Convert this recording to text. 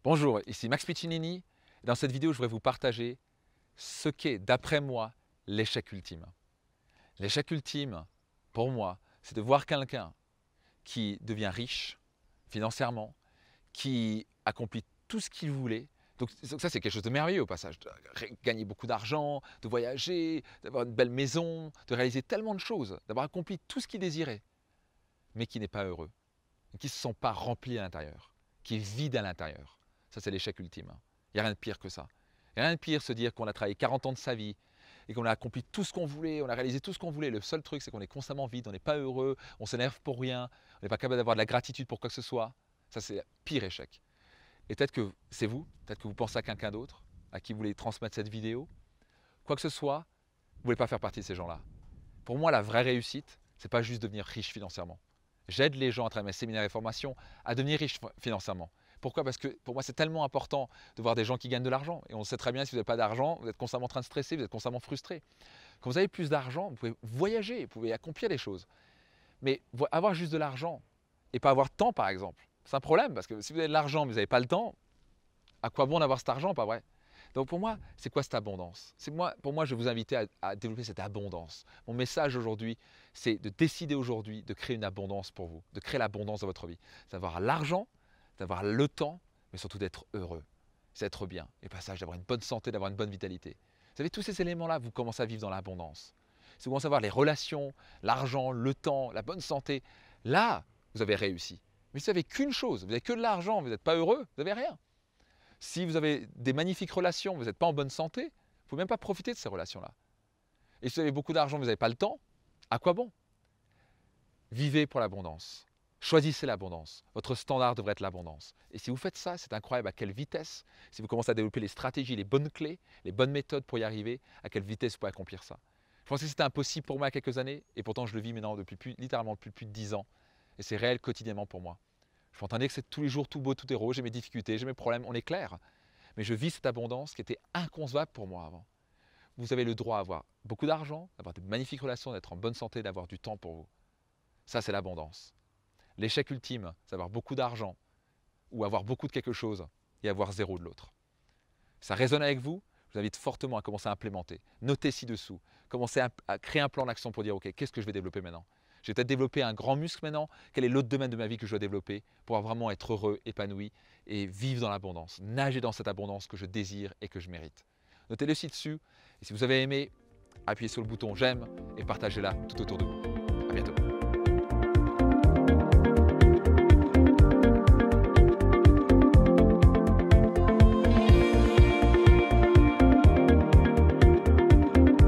Bonjour, ici Max Piccinini. Dans cette vidéo, je voudrais vous partager ce qu'est, d'après moi, l'échec ultime. L'échec ultime, pour moi, c'est de voir quelqu'un qui devient riche financièrement, qui accomplit tout ce qu'il voulait. Donc ça, c'est quelque chose de merveilleux au passage, de gagner beaucoup d'argent, de voyager, d'avoir une belle maison, de réaliser tellement de choses, d'avoir accompli tout ce qu'il désirait, mais qui n'est pas heureux, qui ne se sent pas rempli à l'intérieur, qui est vide à l'intérieur. Ça, c'est l'échec ultime. Il n'y a rien de pire que ça. Il n'y a rien de pire se dire qu'on a travaillé 40 ans de sa vie et qu'on a accompli tout ce qu'on voulait, on a réalisé tout ce qu'on voulait. Le seul truc, c'est qu'on est constamment vide, on n'est pas heureux, on s'énerve pour rien, on n'est pas capable d'avoir de la gratitude pour quoi que ce soit. Ça, c'est le pire échec. Et peut-être que c'est vous, peut-être que vous pensez à quelqu'un d'autre, à qui vous voulez transmettre cette vidéo. Quoi que ce soit, vous ne voulez pas faire partie de ces gens-là. Pour moi, la vraie réussite, ce n'est pas juste devenir riche financièrement. J'aide les gens à travers mes séminaires et formations à devenir riches financièrement. Pourquoi? Parce que pour moi, c'est tellement important de voir des gens qui gagnent de l'argent. Et on sait très bien, si vous n'avez pas d'argent, vous êtes constamment en train de stresser, vous êtes constamment frustré. Quand vous avez plus d'argent, vous pouvez voyager, vous pouvez accomplir des choses. Mais avoir juste de l'argent et pas avoir de temps, par exemple, c'est un problème. Parce que si vous avez de l'argent mais vous n'avez pas le temps, à quoi bon d'avoir cet argent, pas vrai? Donc pour moi, c'est quoi cette abondance? Pour moi, je vais vous inviter à développer cette abondance. Mon message aujourd'hui, c'est de décider aujourd'hui de créer une abondance pour vous, de créer l'abondance dans votre vie. C'est d'avoir l'argent, d'avoir le temps, mais surtout d'être heureux, c'est être bien. Et passage, d'avoir une bonne santé, d'avoir une bonne vitalité. Vous savez, tous ces éléments-là, vous commencez à vivre dans l'abondance. Si vous commencez à avoir les relations, l'argent, le temps, la bonne santé, là, vous avez réussi. Mais si vous n'avez qu'une chose, vous n'avez que de l'argent, vous n'êtes pas heureux, vous n'avez rien. Si vous avez des magnifiques relations, vous n'êtes pas en bonne santé, vous ne pouvez même pas profiter de ces relations-là. Et si vous avez beaucoup d'argent, vous n'avez pas le temps, à quoi bon? Vivez pour l'abondance. Choisissez l'abondance. Votre standard devrait être l'abondance. Et si vous faites ça, c'est incroyable à quelle vitesse, si vous commencez à développer les stratégies, les bonnes clés, les bonnes méthodes pour y arriver, à quelle vitesse vous pouvez accomplir ça. Je pensais que c'était impossible pour moi il y a quelques années, et pourtant je le vis maintenant littéralement depuis plus de 10 ans. Et c'est réel quotidiennement pour moi. Je m'entendais que c'est tous les jours tout beau, tout est rose, j'ai mes difficultés, j'ai mes problèmes, on est clair. Mais je vis cette abondance qui était inconcevable pour moi avant. Vous avez le droit à avoir beaucoup d'argent, d'avoir de magnifiques relations, d'être en bonne santé, d'avoir du temps pour vous. Ça, c'est l'abondance. L'échec ultime, c'est avoir beaucoup d'argent ou avoir beaucoup de quelque chose et avoir zéro de l'autre. Ça résonne avec vous? Je vous invite fortement à commencer à implémenter. Notez ci-dessous. Commencez à créer un plan d'action pour dire, OK, qu'est-ce que je vais développer maintenant? J'ai peut-être développé un grand muscle maintenant. Quel est l'autre domaine de ma vie que je dois développer pour vraiment être heureux, épanoui et vivre dans l'abondance, nager dans cette abondance que je désire et que je mérite? Notez-le ci-dessus. Et si vous avez aimé, appuyez sur le bouton j'aime et partagez-la tout autour de vous. À bientôt.